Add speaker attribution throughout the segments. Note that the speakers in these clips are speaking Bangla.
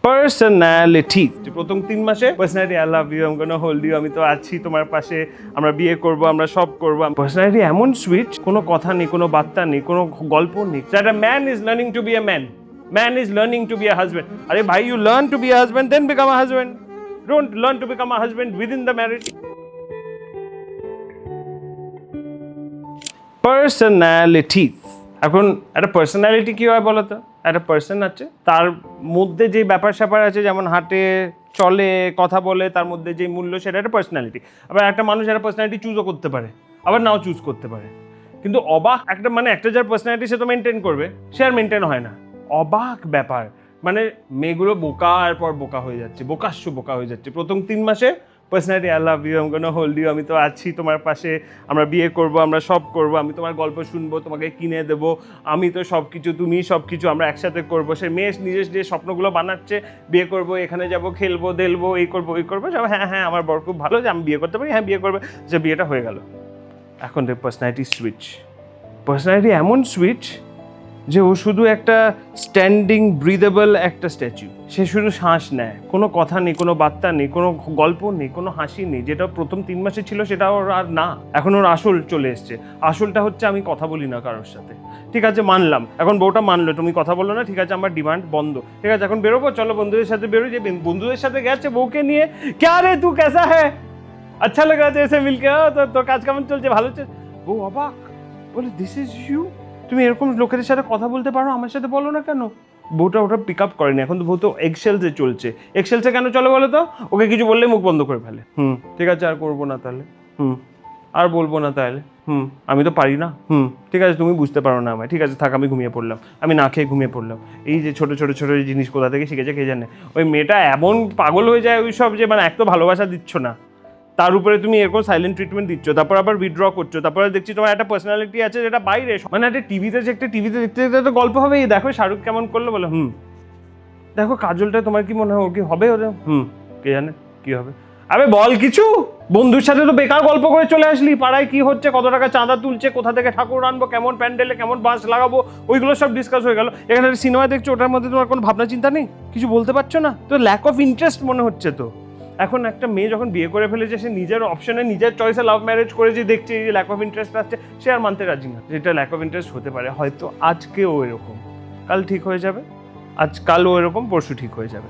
Speaker 1: পার্সোনালিটি প্রথম 3 মাসে personality I love you, I am gonna hold you, আমি তো আছি তোমার পাশে, আমরা বিয়ে করব, আমরা সব করব। পার্সোনালিটি এমন সুইট, কোনো কথা নেই, কোনো বার্তা নেই, কোনো গল্প নেই। That a man is learning to be a man, man is learning to be a husband. আরে ভাই, you learn to be a husband then become a husband, don't learn to become a husband within the marriage. Personality, এখন একটা পার্সোনালিটি কী হয় বলো তো? একটা পার্সন আছে, তার মধ্যে যে ব্যাপার স্যাপার আছে, যেমন হাঁটে, চলে, কথা বলে, তার মধ্যে যে মূল্য, সেটা একটা পার্সোনালিটি। আবার একটা মানুষ একটা পার্সোনালিটি চুজও করতে পারে, আবার নাও চুজ করতে পারে। কিন্তু অবাক একটা, মানে একটা যার পার্সোনালিটি সে তো মেনটেন করবে, সে আর মেনটেন হয় না। অবাক ব্যাপার, মানে মেয়েগুলো বোকার পর বোকা হয়ে যাচ্ছে, বোকাস্য বোকা হয়ে যাচ্ছে। প্রথম 3 মাসে personality I love you, I am gonna hold you, আমি তো আছি তোমার পাশে, আমরা বিয়ে করব, আমরা সব করব, আমি তোমার গল্প শুনবো, তোমাকে কিনে দেবো, আমি তো সব কিছু, তুমি সব কিছু, আমরা একসাথে করবো। সে মেয়ে নিজের যে স্বপ্নগুলো বানাচ্ছে, বিয়ে করবো, এখানে যাব, খেলবো, দেলবো, এই করবো, ওই করবো, সব হ্যাঁ হ্যাঁ আমার বর খুব ভালো, যে আমি বিয়ে করতে পারি, হ্যাঁ বিয়ে করবে, যে বিয়েটা হয়ে গেল। এখন দেখ পার্সোনালিটি সুইচ, পার্সোনালিটি এমন সুইচ যে ও শুধু একটা স্ট্যান্ডিং ব্রিদেবল একটা স্ট্যাচু। সে শুধু শ্বাস নেয়, কোনো কথা নেই, কোনো বার্তা নেই, কোনো গল্প নেই, কোনো হাসি নেই। যেটা প্রথম 3 মাসে ছিল সেটা ওর আর না। এখন ওর আসল চলে এসছে। আসলটা হচ্ছে আমি কথা বলি না কারোর সাথে। ঠিক আছে, মানলাম, এখন বউটা মানলো তুমি কথা বলো না, ঠিক আছে আমার ডিমান্ড বন্ধ। ঠিক আছে, এখন বেরোবো, চলো বন্ধুদের সাথে বেরোই। যে বন্ধুদের সাথে গেছে বউকে নিয়ে, ক্যা রে তু কেসা হ্যাঁ, আচ্ছা লাগ রা জেসে মিলকে, তোর কাজ কেমন চলছে, ভালো চলছে? বউ অবাক, বলে দিস ইজ ইউ, তুমি এরকম লোকেদের সাথে কথা বলতে পারো, আমার সাথে বলো না কেন? বউটা ওটা পিক আপ করেনি। এখন তো বউ তো এক্সেলসে চলছে। এক্সেলসে কেন চলে বলো তো? ওকে কিছু বললে মুখ বন্ধ করে ফেলে। ঠিক আছে, আর করবো না তাহলে। আর বলবো না তাহলে। আমি তো পারি না। ঠিক আছে, তুমি বুঝতে পারো না আমায়, ঠিক আছে থাক, আমি ঘুমিয়ে পড়লাম, আমি না খেয়ে ঘুমিয়ে পড়লাম। এই যে ছোটো ছোটো ছোটো জিনিস কোথা থেকে শিখেছে কে জানে। ওই মেয়েটা এমন পাগল হয়ে যায় ওই সব, যে মানে এক তো ভালোবাসা দিচ্ছ না, তার উপরে তুমি এরকম সাইলেন্ট ট্রিটমেন্ট দিচ্ছ, তারপর আবার উইথড্র করছো, তারপরে দেখছি তোমার একটা পার্সোনালিটি আছে যেটা বাইরে, মানে একটা টিভিতে যে একটা টিভিতে দেখতে দেখতে একটা গল্প হবে, এই দেখো শাহরুখ কেমন করলো, বলে দেখো কাজলটা, তোমার কি মনে হয় ও কি হবে ওদের? কে জানে কি হবে। আরে বল কিছু, বন্ধুর সাথে তো বেকার গল্প করে চলে আসলি, পাড়ায় কি হচ্ছে, কত টাকা চাঁদা তুলছে, কোথা থেকে ঠাকুর আনবো, কেমন প্যান্ডেলে কেমন বাঁশ লাগাবো, ওইগুলো সব ডিসকাস হয়ে গেল। এখানে সিনেমা দেখছো, ওটার মধ্যে তোমার কোনো ভাবনা চিন্তা নেই, কিছু বলতে পারছো না তো, ল্যাক অফ ইন্টারেস্ট মনে হচ্ছে তো। এখন একটা মেয়ে যখন বিয়ে করে ফেলেছে, সে নিজের অপশনে, নিজের চয়েসে লাভ ম্যারেজ করেছে, দেখছে যে ল্যাক অফ ইন্টারেস্ট আসছে, সে আর মানতে রাজি না। যেটা ল্যাক অফ ইন্টারেস্ট হতে পারে, হয়তো আজকে ও এরকম, কাল ঠিক হয়ে যাবে, কাল ও এরকম, পরশু ঠিক হয়ে যাবে।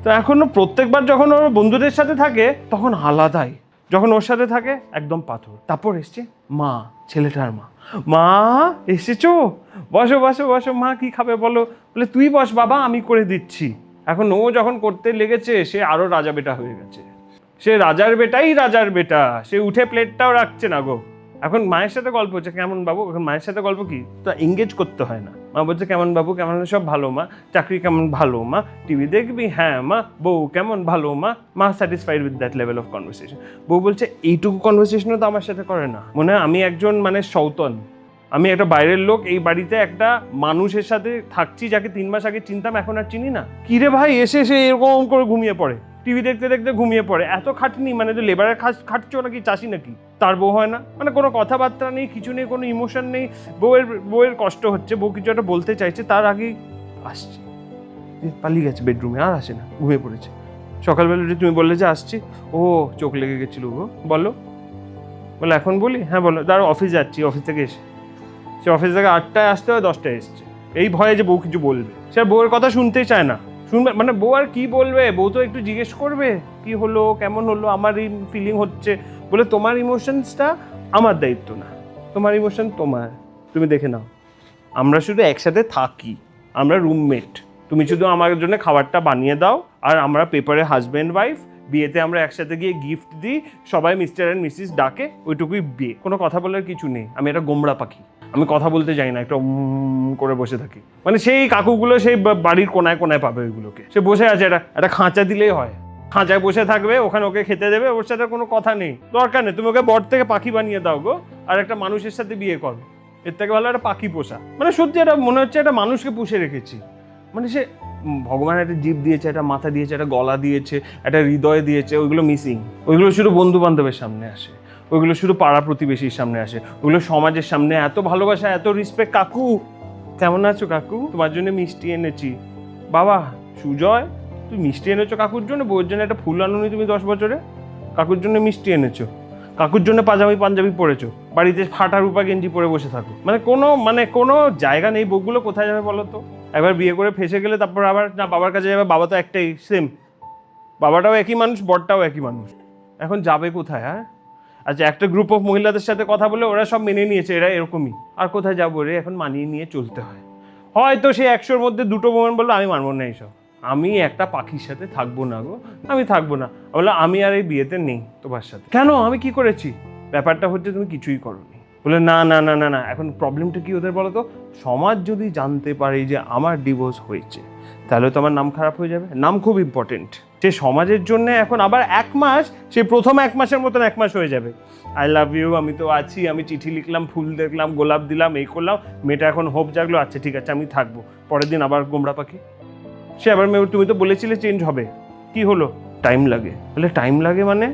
Speaker 1: তো এখনো প্রত্যেকবার যখন ওর বন্ধুদের সাথে থাকে তখন আলাদাই, যখন ওর সাথে থাকে একদম পাথর। তারপর এসছে মা, ছেলেটার মা, মা এসেছো, বসো বসো বসো, মা কি খাবে বলো, বলে তুই বস বাবা, আমি করে দিচ্ছি। এখন ও যখন করতে লেগেছে, সে আরো রাজা বেটা হয়ে গেছে, সে রাজার বেটাই রাজার বেটা, সে উঠে প্লেটটাও রাখছে না গো। এখন মায়ের সাথে গল্প হচ্ছে, কেমন বাবু, এখন মায়ের সাথে গল্প কি, তো এঙ্গেজ করতে হয় না। মা বলছে কেমন বাবু, কেমন সব ভালো মা, চাকরি কেমন ভালো মা, টিভি দেখবি হ্যাঁ মা, বউ কেমন ভালো মা, মা satisfied with that level of conversation. বউ বলছে এইটুকু কনভারসেশনও তো আমার সাথে করে না, মনে হয় আমি একজন মানে সৌতন, আমি একটা বাইরের লোক, এই বাড়িতে একটা মানুষের সাথে থাকছি যাকে 3 মাস আগে চিনতাম, এখন আর চিনি না। কিরে ভাই, এসে সে এরকম করে ঘুমিয়ে পড়ে, টিভি দেখতে দেখতে ঘুমিয়ে পড়ে। এত খাটনি, মানে তো লেবারের খাটছো নাকি, চাষি নাকি? তার বউ হয় না, মানে কোনো কথাবার্তা নেই, কিছু নেই, কোনো ইমোশন নেই। বউয়ের কষ্ট হচ্ছে, বউ কিছু একটা বলতে চাইছে, তার আগেই আসছে, পালিয়ে গেছে বেডরুমে, আর আসে না, ঘুমিয়ে পড়েছে। সকালবেলা তুমি বললে যে আসছি, ও চোখ লেগে গেছিল গো, বলো, বলে এখন বলি, হ্যাঁ বলো, তার অফিস যাচ্ছি, অফিস থেকে এসে, সে অফিস থেকে 8টায় আসতে হয়, 10টায় এসছে, এই ভয়ে যে বউ কিছু বলবে। সে বউয়ের কথা শুনতেই চায় না, শুনবে মানে বউ আর কি বলবে, বউ তো একটু জিজ্ঞেস করবে কি হলো, কেমন হলো, আমার এই ফিলিং হচ্ছে, বলে তোমার ইমোশনসটা আমার দায়িত্ব না, তোমার ইমোশন তোমার, তুমি দেখে নাও, আমরা শুধু একসাথে থাকি, আমরা রুমমেট, তুমি শুধু আমার জন্য খাবারটা বানিয়ে দাও, আর আমরা পেপারে হাজব্যান্ড ওয়াইফ, বিয়েতে আমরা একসাথে গিয়ে গিফট দিই, সবাই মিস্টার অ্যান্ড মিসিস ডাকে, ওইটুকুই বিয়ে, কোনো কথা বলার কিছু নেই। আমি একটা গোমড়া পাখি, আমি কথা বলতে যাই না, একটা করে বসে থাকি, মানে সেই কাকুগুলো সেই বাড়ির কোনায় কোনায় পাবে ওইগুলোকে, সে বসে আছে, একটা খাঁচা দিলেই হয়, খাঁচায় বসে থাকবে, ওখানে ওকে খেতে দেবে, ওর সাথে কোনো কথা নেই, দরকার নেই, তুমি ওকে বর থেকে পাখি বানিয়ে দাও গো, আর একটা মানুষের সাথে বিয়ে করো, এর থেকে ভালো একটা পাখি পোষা। মানে সত্যি এটা মনে হচ্ছে একটা মানুষকে পুষে রেখেছি, মানে সে ভগবান একটা জিভ দিয়েছে, একটা মাথা দিয়েছে, একটা গলা দিয়েছে, একটা হৃদয় দিয়েছে, ওইগুলো মিসিং, ওইগুলো শুধু বন্ধু বান্ধবের সামনে আসে, ওইগুলো শুধু পাড়া প্রতিবেশীর সামনে আসে, ওইগুলো সমাজের সামনে। এত ভালোবাসা, এত রেসপেক্ট। কাকু কেমন আছো কাকু, তোমার জন্য মিষ্টি এনেছি। বাবা সুজয় তুমি মিষ্টি এনেছো কাকুর জন্য, বউয়ের জন্য একটা ফুল আনোনি তুমি 10 বছরে, কাকুর জন্য মিষ্টি এনেছো, কাকুর জন্য পাঞ্জাবি পরেছো, বাড়িতে ফাটা রূপা গেঞ্জি পরে বসে থাকো, কোনো জায়গা নেই। বউগুলো কোথায় যাবে বলো তো? একবার বিয়ে করে ফেসে গেলে তারপর আবার না বাবার কাছে যাবে, বাবা তো একটাই সেম, বাবাটাও একই মানুষ, বরটাও একই মানুষ, এখন যাবে কোথায়? হ্যাঁ, আচ্ছা একটা গ্রুপ অফ মহিলাদের সাথে কথা বলে ওরা সব মেনে নিয়েছে এরা এরকমই, আর কোথায় যাবো রে? এখন মানিয়ে নিয়ে চলতে হয়। হয়তো সে 100-র মধ্যে 2টো মোমেন্ট বললো আমি মানবো না এইসব, আমি একটা পাখির সাথে থাকবো না গো, আমি থাকবো না। বললো আমি আর এই বিয়েতে নেই তোমার সাথে। কেন, আমি কি করেছি? ব্যাপারটা হচ্ছে তুমি কিছুই করোনি। বলে না না না না না, এখন প্রবলেমটা কি ওদের বলো তো? সমাজ যদি জানতে পারে যে আমার ডিভোর্স হয়েছে, তাহলে তো আমার নাম খারাপ হয়ে যাবে। নাম খুব ইম্পর্টেন্ট। সে সমাজের জন্য এখন আবার 1 মাস, সে প্রথম 1 মাসের মতন 1 মাস হয়ে যাবে। আই লাভ ইউ, আমি তো আছি, আমি চিঠি লিখলাম, ফুল দেখলাম, গোলাপ দিলাম, এই করলাম, মেয়েটা এখন হোপ জাগলো, আচ্ছা ঠিক আছে আমি থাকবো। পরের দিন আবার গোমড়া পাখি, সে আবার মেয়ে, তুমি তো বলেছিলে চেঞ্জ হবে, কি হলো? টাইম লাগে। বলে টাইম লাগে মানে?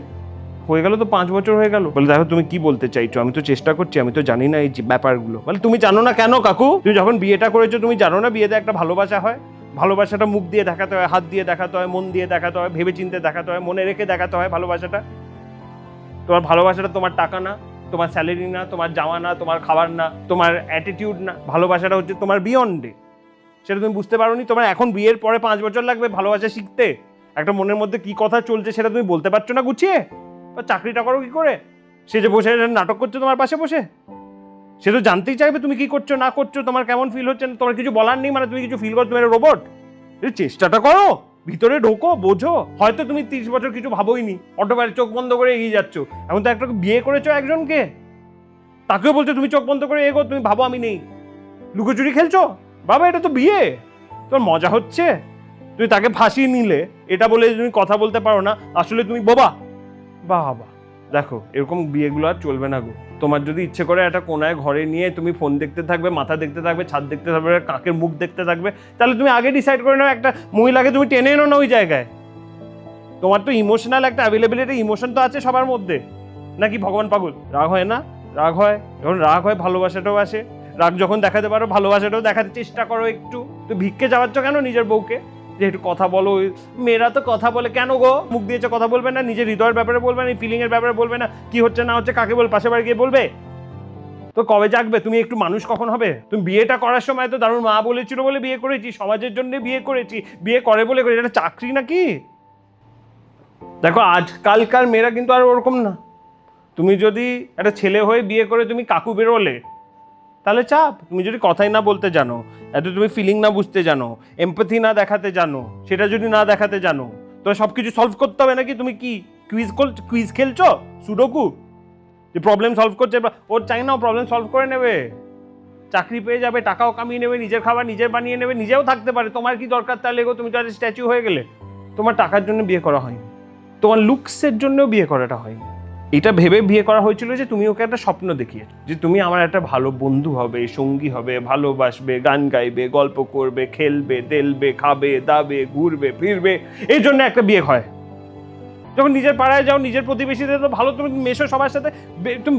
Speaker 1: হয়ে গেল তো 5 বছর হয়ে গেল। বলে দেখো তুমি কি বলতে চাইছো, আমি তো চেষ্টা করছি, আমি তো জানি না এই ব্যাপারগুলো। বলে তুমি জানো না কেন কাকু? তুমি যখন বিয়েটা করেছো তুমি জানো না বিয়েতে একটা ভালোবাসা হয়? ভালোবাসাটা মুখ দিয়ে দেখাতে হয়, হাত দিয়ে দেখাতে হয়, মন দিয়ে দেখাতে হয়, ভেবে চিন্তে দেখাতে হয়, মনে রেখে দেখাতে হয় ভালোবাসাটা। তোমার ভালোবাসাটা তোমার টাকা না, তোমার স্যালারি না, তোমার জামা না, তোমার খাবার না, তোমার অ্যাটিটিউড না, ভালোবাসাটা হচ্ছে তোমার বিয়ন্ডে। সেটা তুমি বুঝতে পারোনি। তোমার এখন বিয়ের পরে 5 বছর লাগবে ভালোবাসা শিখতে। একটা মনের মধ্যে কি কথা চলছে সেটা তুমি বলতে পারছো না গুছিয়ে। চাকরিটা করো কি করে? সে যে বসে নাটক করছে তোমার পাশে বসে, সে তো জানতেই চাইবে তুমি কি করছো না করছো, তোমার কেমন ফিল হচ্ছে। তোমার কিছু বলার নেই মানে তুমি কিছু ফিল করো, তুমি একটা রোবট। চেষ্টাটা করো, ভিতরে ঢোকো, বোঝো। হয়তো তুমি 30 বছর কিছু ভাবোইনি, অটোমেটিক চোখ বন্ধ করে এগিয়ে যাচ্ছ। এখন তো একটা বিয়ে করেছো একজনকে, তাকেও বলছো তুমি চোখ বন্ধ করে এগো, তুমি ভাবো আমি নেই। লুকোচুরি খেলছো বাবা, এটা তো বিয়ে, তোমার মজা হচ্ছে। তুমি তাকে ফাঁসিয়ে নিলে এটা বলে তুমি কথা বলতে পারো না, আসলে তুমি বোবা। বাবা দেখো, এরকম বিয়েগুলো আর চলবে না গো। তোমার যদি ইচ্ছে করে একটা কোনায় ঘরে নিয়ে তুমি ফোন দেখতে থাকবে, মাথা দেখতে থাকবে, ছাদ দেখতে থাকবে, কাকের মুখ দেখতে থাকবে, তাহলে তুমি আগে ডিসাইড করে নাও একটা মহিলাকে তুমি টেনে এনো না ওই জায়গায়। তোমার তো ইমোশনাল একটা অ্যাভেলেবিলিটি, ইমোশন তো আছে সবার মধ্যে, নাকি ভগবান পাগল? রাগ হয় না? রাগ হয়, যখন রাগ হয় ভালোবাসাটাও আসে। রাগ যখন দেখাতে পারো ভালোবাসাটাও দেখাতে চেষ্টা করো একটু। তো ভিক্ষে যাওয়াচ্ছ কেন নিজের বউকে যে একটু কথা বলো? মেয়েরা তো কথা বলে, কেন গো? মুখ দিয়েছে কথা বলবে না? নিজের হৃদয়ের ব্যাপারে বলবে না? ফিলিং এর ব্যাপারে বলবে না? কি হচ্ছে না হচ্ছে কাকে বল পাশে বাড়ি গিয়ে বলবে? তো কবে জাগবে? তুমি একটু মানুষ কখন হবে? তুমি বিয়েটা করার সময় তো দারুণ মা বলেছিল বলে বিয়ে করেছি, সমাজের জন্য বিয়ে করেছি, বিয়ে করে বলে করেছি, এটা চাকরি নাকি? দেখো আজকালকার মেয়েরা কিন্তু আর ওরকম না। তুমি যদি একটা ছেলে হয়ে বিয়ে করে তুমি কাকু বেরোলে, তাহলে চাপ। তুমি যদি কথাই না বলতে জানো, এত তুমি ফিলিং না বুঝতে জানো, এমপ্যাথি না দেখাতে জানো, সেটা যদি না দেখাতে জানো, তো সব কিছু সলভ করতে হবে নাকি? তুমি কি কুইজ খেলছো, সুডোকু, যে প্রবলেম সলভ করছে? ওর চাই না, ও প্রবলেম সলভ করে নেবে, চাকরি পেয়ে যাবে, টাকাও কামিয়ে নেবে, নিজের খাবার নিজের বানিয়ে নেবে, নিজেও থাকতে পারে। তোমার কি দরকার তাহলে গো? তুমি তো আর স্ট্যাচু হয়ে গেলে। তোমার টাকার জন্য বিয়ে করা হয়নি, তোমার লুকসের জন্যও বিয়ে করাটা হয়নি। এটা ভেবে বিয়ে করা হয়েছিল যে তুমি ওকে একটা স্বপ্ন দেখিয়েছো যে তুমি আমার একটা ভালো বন্ধু হবে, সঙ্গী হবে, ভালোবাসবে, গান গাইবে, গল্প করবে, খেলবে, দেলবে, খাবে, দাবে, ঘুরবে, ফিরবে। এই জন্য একটা বিয়ে হয়। যখন নিজের পাড়ায় যাও, নিজের প্রতিবেশীদের তো ভালো তুমি মেশো সবার সাথে, তুমি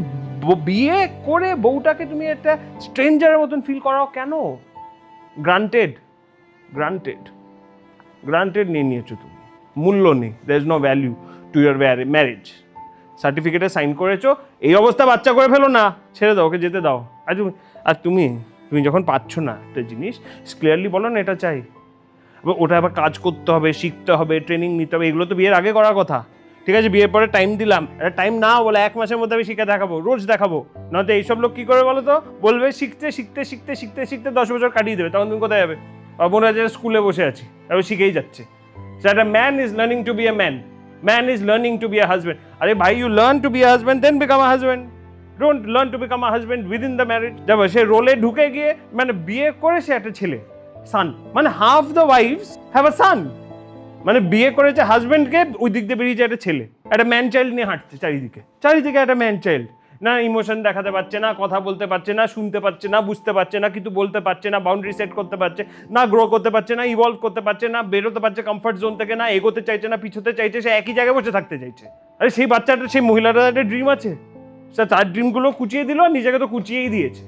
Speaker 1: বিয়ে করে বউটাকে তুমি একটা স্ট্রেঞ্জারের মতন ফিল করাও কেন? গ্রান্টেড নিয়ে নিয়েছো তুমি, মূল্য নেই, there is no value to your marriage. সার্টিফিকেটে সাইন করেছো, এই অবস্থা বাচ্চা করে ফেলো না, ছেড়ে দাও, ওকে যেতে দাও। আর তুমি যখন পাচ্ছ না একটা জিনিস, ক্লিয়ারলি বলো না এটা চাই। ওটা আবার কাজ করতে হবে, শিখতে হবে, ট্রেনিং নিতে হবে, এগুলো তো বিয়ের আগে করার কথা। ঠিক আছে, বিয়ের পরে টাইম দিলাম, একটা টাইম না বলে 1 মাসের মধ্যে আমি শিখে দেখাবো, রোজ দেখাবো। নয়তো এইসব লোক কি করে বলো তো, বলবে শিখতে 10 বছর কাটিয়ে দেবে, তখন তুমি কোথায় যাবে? মনে হয় স্কুলে বসে আছি, তারপর শিখেই যাচ্ছে। একটা man is learning to be a man, man is learning to be a husband. Arey bhai, you learn to be a husband, then become a husband. Don't learn to become a husband within the marriage. जब সে রোলে ঢুকে গিয়ে মানে বিয়ে করেছে একটা ছেলে, son, মানে half the wives have a son, মানে বিয়ে করেছে হাজবেন্ডকে, ওই দিক দিয়ে বেরিয়েছে একটা ছেলে, একটা ম্যান চাইল্ড নিয়ে হাঁটছে চারিদিকে একটা ম্যান চাইল্ড। না ইমোশন দেখাতে পারছে না, কথা বলতে পারছে না, শুনতে পারছে না, বুঝতে পারছে না, কিন্তু বলতে পারছে না, বাউন্ডারি সেট করতে পারছে না, গ্রো করতে পারছে না, ইভলভ করতে পারছে না, বেরোতে পারছে কমফর্ট জোন থেকে না, এগোতে চাইছে না, পিছোতে চাইছে, সে একই জায়গায় বসে থাকতে চাইছে। আরে সেই বাচ্চাটা, সেই মহিলাটার একটা ড্রিম আছে, সে তার ড্রিমগুলো কুচিয়ে দিল, আর নিজেকে তো কুচিয়েই দিয়েছে।